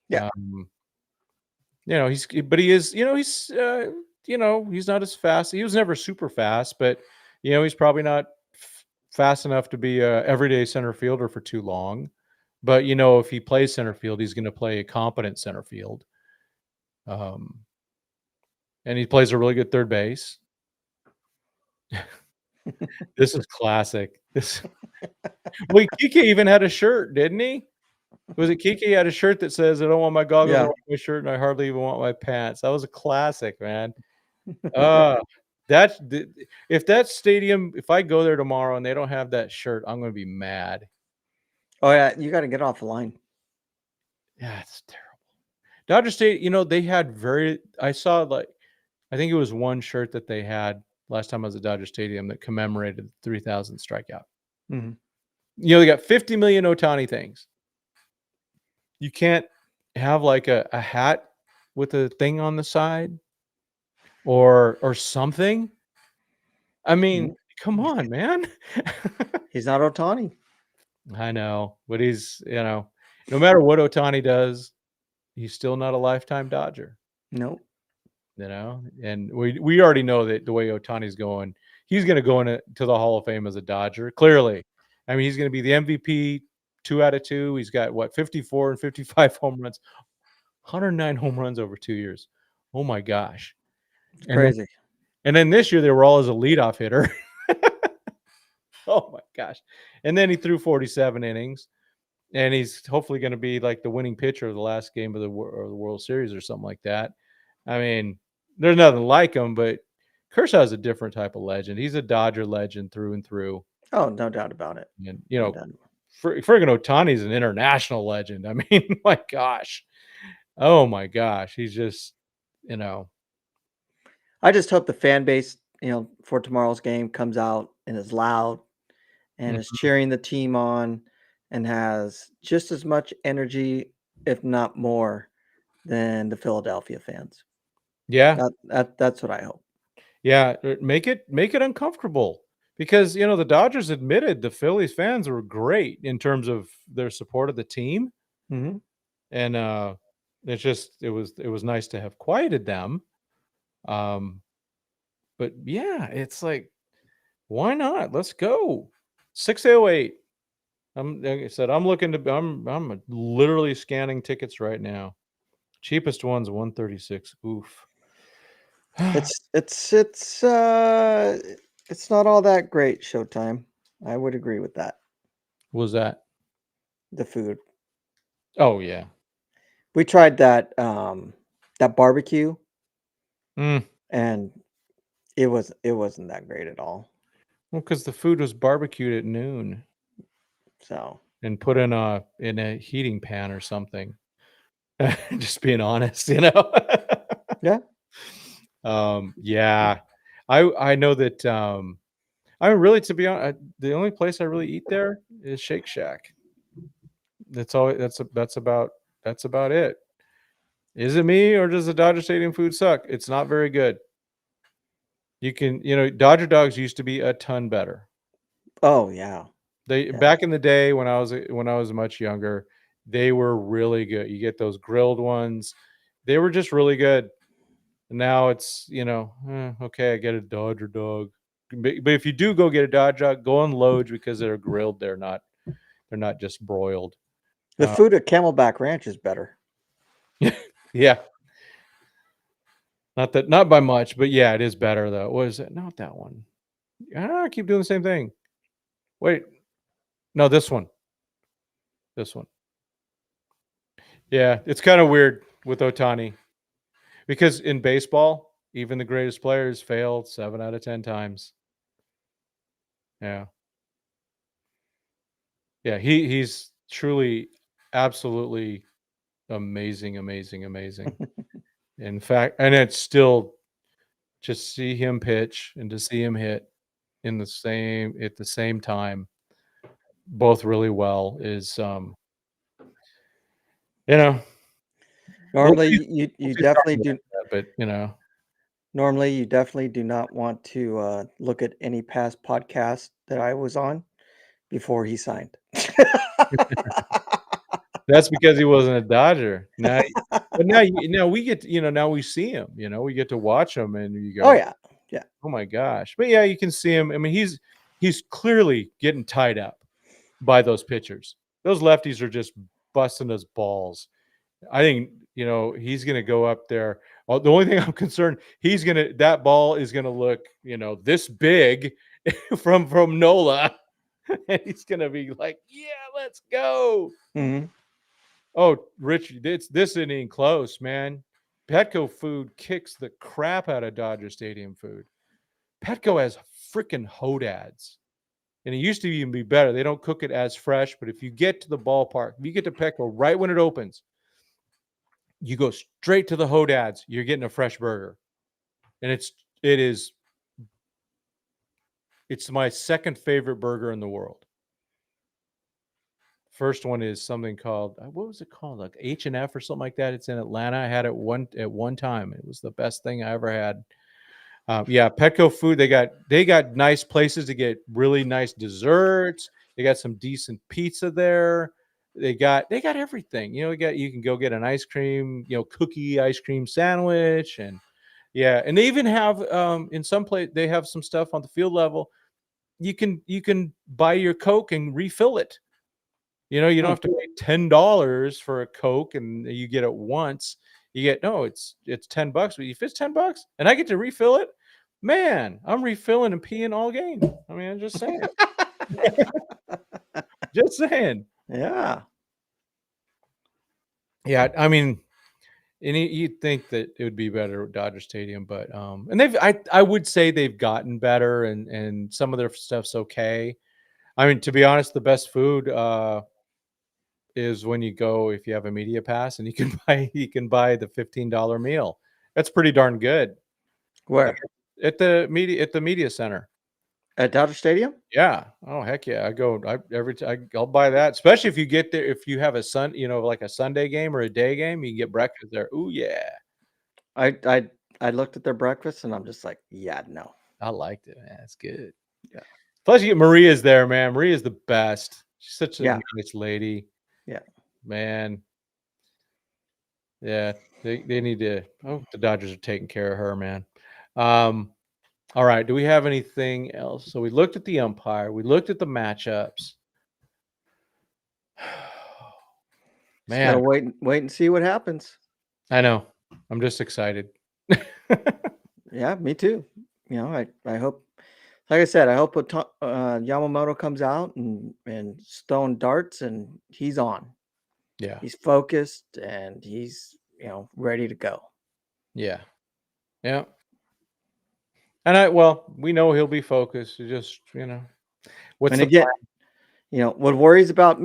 Yeah. He's not as fast. He was never super fast, but he's probably not fast enough to be a everyday center fielder for too long. But if he plays center field, he's going to play a competent center field. And he plays a really good third base. This is classic. Well, Kike even had a shirt, didn't he? Was it Kike had a shirt that says, I don't want my goggles, I don't want my shirt, and I hardly even want my pants. That was a classic, man. If that stadium, if I go there tomorrow and they don't have that shirt, I'm going to be mad. Oh, yeah. You got to get off the line. Yeah, it's terrible. Dodger State, they had I saw I think it was one shirt that they had last time I was at Dodger Stadium that commemorated 3,000 strikeout. Mm-hmm. They got 50 million Ohtani things. You can't have like a hat with a thing on the side or something. I mean, come on, man. He's not Ohtani. I know, but he's, no matter what Ohtani does, he's still not a lifetime Dodger, Nope. and we already know that the way Ohtani's going, he's going to go into the Hall of Fame as a Dodger. Clearly. I mean, he's going to be the MVP 2 out of 2. He's got 54 and 55 home runs, 109 home runs over 2 years. Oh my gosh. It's crazy. And then this year they were all as a leadoff hitter. Oh my gosh. And then he threw 47 innings, and he's hopefully going to be like the winning pitcher of the last game of the World Series or something like that. I mean, there's nothing like him, but Kershaw's a different type of legend. He's a Dodger legend through and through. Oh, no doubt about it. And, friggin' Ohtani's an international legend. I mean, my gosh. Oh my gosh. He's just, I just hope the fan base, for tomorrow's game comes out and is loud and is cheering the team on and has just as much energy, if not more, than the Philadelphia fans. Yeah. That's what I hope. Yeah, make it uncomfortable, because the Dodgers admitted the Phillies fans were great in terms of their support of the team, Mm-hmm. and it was nice to have quieted them. But yeah, it's like, why not? Let's go. 608. Like I said, I'm literally scanning tickets right now. Cheapest one's 136. Oof. It's not all that great, Showtime. I would agree with that. What was that? The food. Oh yeah. We tried that barbecue, Mm. and it wasn't that great at all. Well, because the food was barbecued at noon. So. And put in a heating pan or something. Just being honest, Yeah. Yeah. I know that I really, to be honest, the only place I really eat there is Shake Shack. That's about it. Is it me, or does the Dodger Stadium food suck? It's not very good. You can, Dodger dogs used to be a ton better. Oh yeah. Back in the day when I was much younger, they were really good. You get those grilled ones. They were just really good. And now it's, okay, I get a Dodger dog. But if you do go get a Dodger dog, go on Loge, because they're grilled. They're not just broiled. The food at Camelback Ranch is better. Yeah. Not by much, but yeah, it is better though. What is it? Not that one. I keep doing the same thing. Wait. No, this one. This one. Yeah, it's kind of weird with Ohtani, because in baseball, even the greatest players failed 7 out of 10 times. Yeah. Yeah, he's truly, absolutely amazing. In fact, and it's still, just see him pitch and to see him hit at the same time, both really well, is Normally you definitely do. But Normally you definitely do not want to look at any past podcast that I was on before he signed. that's because he wasn't a Dodger. Now we get now we see him. We get to watch him, and you go, Oh yeah. oh my gosh. But yeah, you can see him. I mean, he's clearly getting tied up by those pitchers. Those lefties are just busting his balls. I think, he's going to go up there. The only thing I'm concerned, that ball is going to look, this big from Nola. And he's going to be like, yeah, let's go. Mm-hmm. Oh, Rich, this inning close, man. Petco food kicks the crap out of Dodger Stadium food. Petco has freaking hodads. And it used to even be better. They don't cook it as fresh, but if you get to the ballpark, if you get to Petco right when it opens, you go straight to the hodads, you're getting a fresh burger. And it's my second favorite burger in the world. First one is something called what was it called? Like H&F or something like that. It's in Atlanta. I had it at one time. It was the best thing I ever had. Yeah, Petco food. They got nice places to get really nice desserts. They got some decent pizza there. They got everything. You can go get an ice cream, cookie ice cream sandwich, and and they even have in some place they have some stuff on the field level. You can buy your Coke and refill it. You don't have to pay $10 for a Coke and you get it once. It's $10, but if it's $10 and I get to refill it, man, I'm refilling and peeing all game. I mean, I'm just saying. Just saying. Yeah. Yeah, I mean, and you'd think that it would be better at Dodger Stadium, but and I would say they've gotten better and some of their stuff's okay. I mean, to be honest, the best food is when you go, if you have a media pass and you can buy the $15 meal. That's pretty darn good. Where? At the media center. At Dodger Stadium? Yeah. Oh heck yeah. I'll buy that. Especially if you get there, if you have like a Sunday game or a day game, you can get breakfast there. Ooh yeah. I looked at their breakfast and I'm just like, yeah, no. I liked it, man. It's good. Yeah. Plus you get Maria's there, man. Maria's the best. She's such a Yeah. nice lady. Yeah. Man. Yeah, they need to. Oh, the Dodgers are taking care of her, man. All right. Do we have anything else? So we looked at the umpire. We looked at the matchups. Man, Gotta wait and see what happens. I know. I'm just excited. Yeah, me too. I hope, like I said, I hope Yamamoto comes out and Stone darts and he's on. Yeah. He's focused and he's ready to go. Yeah. Yeah. And we know he'll be focused. Just what's And the again, plan? what worries about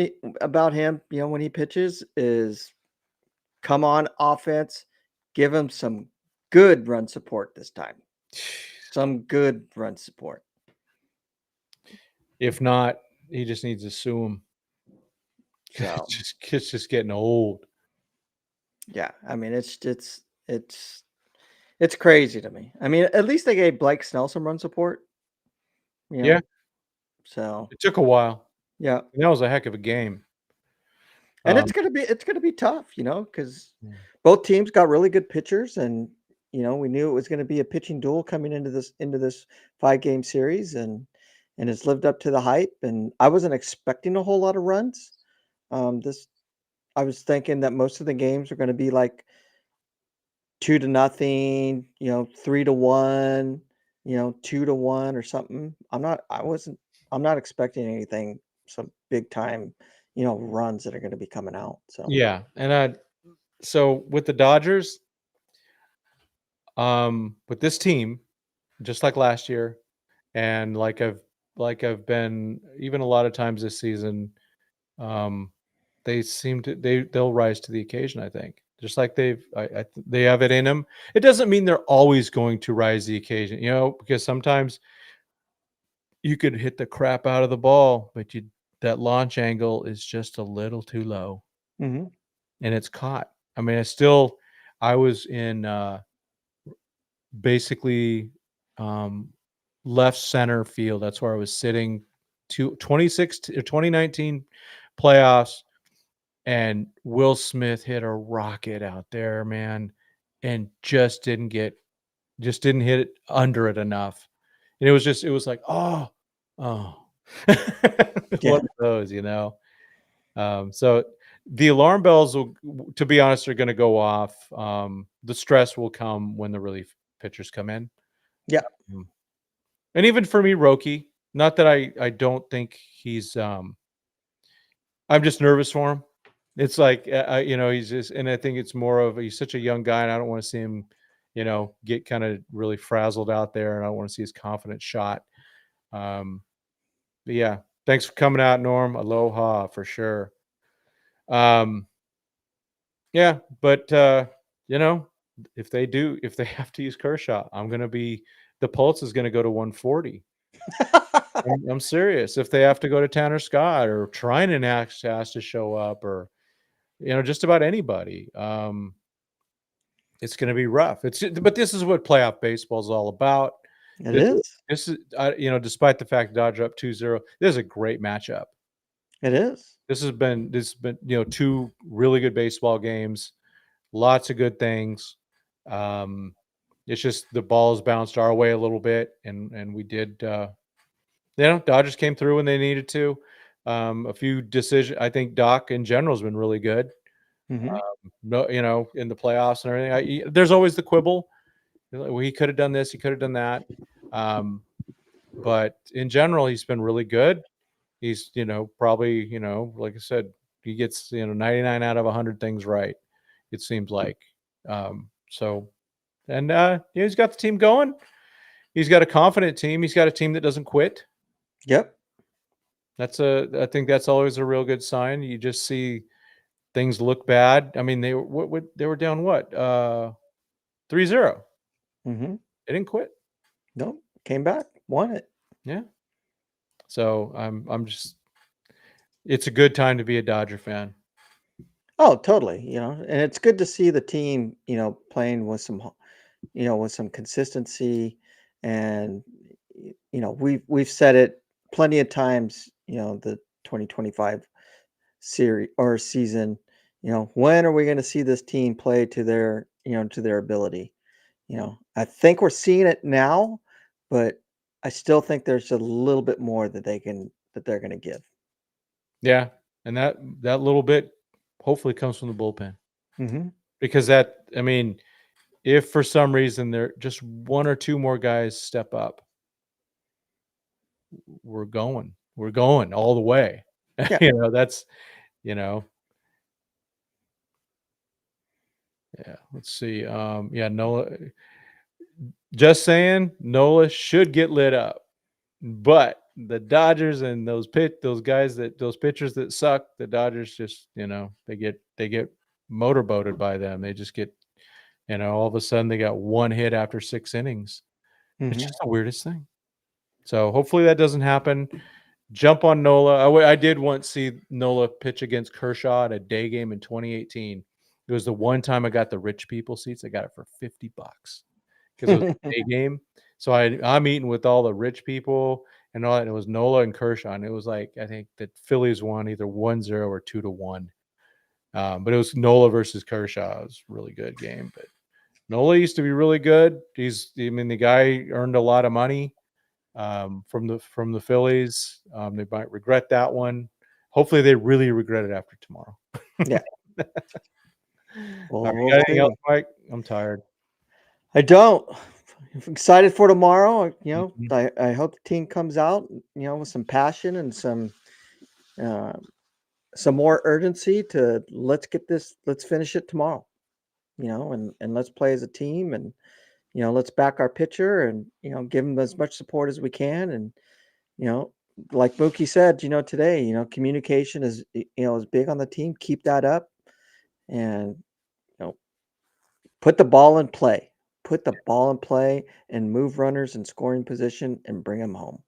him, when he pitches is come on offense, give him some good run support this time. Some good run support. If not, he just needs to sue him. So It's just getting old. yeah, I mean it's crazy to me. I mean, at least they gave Blake Snell some run support. Yeah. So It took a while. yeah. And that was a heck of a game. And it's gonna be tough, because both teams got really good pitchers, and we knew it was gonna be a pitching duel coming into this 5-game series, and it's lived up to the hype. And I wasn't expecting a whole lot of runs. I was thinking that most of the games are going to be like 2-0, 3-1, 2-1 or something. I'm not expecting anything, some big time, runs that are going to be coming out. So Yeah. And so with the Dodgers, with this team, just like last year, and like I've been even a lot of times this season, they'll rise to the occasion. I think just like they have it in them. It doesn't mean they're always going to rise to the occasion, because sometimes you could hit the crap out of the ball, but that launch angle is just a little too low, Mhm. and it's caught. I mean, I was in basically left center field. That's where I was sitting. 2019 playoffs, and Will Smith hit a rocket out there, man, and just didn't hit it under it enough. And it was like, oh, one of those, So the alarm bells will, to be honest, are going to go off. The stress will come when the relief pitchers come in. Yeah. And even for me, Roki, not that I don't think he's, I'm just nervous for him. It's like, he's just, and I think it's more of, he's such a young guy, and I don't want to see him, get kind of really frazzled out there, and I don't want to see his confidence shot. But yeah, thanks for coming out, Norm. Aloha for sure. Yeah, but if they have to use Kershaw, the pulse is going to go to 140. I'm serious. If they have to go to Tanner Scott or Trinan has to show up, or just about anybody, it's going to be rough. But this is what playoff baseball is all about. It is. This is despite the fact Dodgers up 2-0, this is a great matchup. It is. This has been two really good baseball games, lots of good things. It's just the balls bounced our way a little bit, and we did. Dodgers came through when they needed to. A few decisions. I think Doc in general has been really good. Mhm. In the playoffs and everything. There's always the quibble. Well, he could have done this. He could have done that. But in general, he's been really good. He's, probably, like I said, he gets, 99 out of 100 things right, it seems like. He's got the team going. He's got a confident team. He's got a team that doesn't quit. Yep. I think that's always a real good sign. You just see things look bad. I mean, they were down what? 3-0. Mm-hmm. They didn't quit. Nope. Came back, won it. Yeah. So I'm just, it's a good time to be a Dodger fan. Oh, totally. And it's good to see the team, playing with some, with some consistency, and we've said it plenty of times. The 2025 series or season. When are we going to see this team play to their, to their ability? I think we're seeing it now, but I still think there's a little bit more that they're going to give. Yeah, and that little bit hopefully comes from the bullpen. Mm-hmm. Because if for some reason there just one or two more guys step up, we're going all the way. Yeah. That's yeah. Let's see. Nola. Just saying, Nola should get lit up, but the Dodgers and those pitchers that suck, the Dodgers just they get motorboated by them. They just get all of a sudden they got one hit after 6 innings. Mm-hmm. It's just the weirdest thing. So hopefully that doesn't happen. Jump on Nola. I did once see Nola pitch against Kershaw at a day game in 2018. It was the one time I got the rich people seats. I got it for $50 because it was a day game. So I'm eating with all the rich people and all that. And it was Nola and Kershaw. And it was like, I think the Phillies won either 1-0 or 2-1. But it was Nola versus Kershaw. It was a really good game. But Nola used to be really good. The guy earned a lot of money from the Phillies. They might regret that one. Hopefully they really regret it after tomorrow. Yeah. Well, Right, we'll anything see. else, Mike? I'm tired. I don't. I'm excited for tomorrow. Mhm. I hope the team comes out, with some passion and some more urgency to let's finish it tomorrow, and let's play as a team, and let's back our pitcher, and give him as much support as we can, and like Mookie said, today, communication is is big on the team. Keep that up, and put the ball in play. Put the ball in play and move runners in scoring position and bring them home.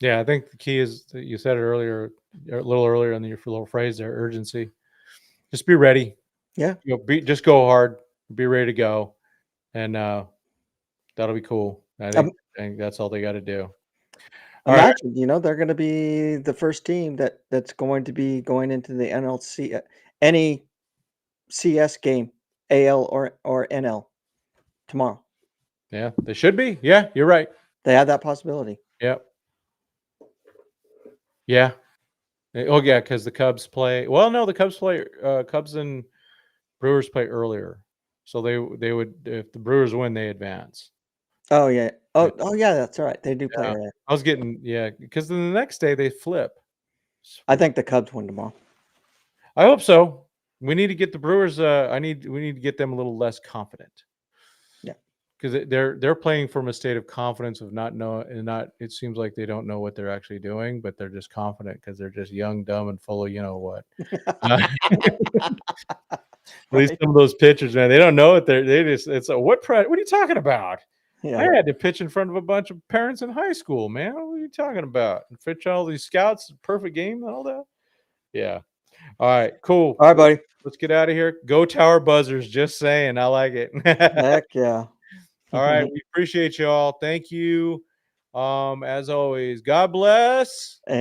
Yeah, I think the key is that you said it earlier, a little earlier in your little phrase there, urgency. Just be ready. Yeah. Just go hard. Be ready to go, and that'll be cool. I think that's all they got to do. All right. Imagine, they're going to be the first team that's going to be going into the NLC, any CS game, AL or NL tomorrow. Yeah, they should be. Yeah, you're right. They have that possibility. Yep. Yeah. Oh yeah, because the Cubs play. Well, no, the Cubs play. Cubs and Brewers play earlier, so they would, if the Brewers win, they advance. Oh yeah. Oh yeah. That's all right. They do play. Yeah. I was getting because then the next day they flip. I think the Cubs win tomorrow. I hope so. We need to get the Brewers. We need to get them a little less confident. Yeah, because they're playing from a state of confidence of not know and not. It seems like they don't know what they're actually doing, but they're just confident because they're just young, dumb, and full of what. At least some of those pitchers, man, they don't know it. It's what are you talking about? Yeah. I had to pitch in front of a bunch of parents in high school, man. What are you talking about? And pitch all these scouts, perfect game and all that. Yeah. All right, cool. All right, buddy. Let's get out of here. Go Tower Buzzers. Just saying. I like it. Heck yeah. All right. We appreciate you all. Thank you. As always, God bless.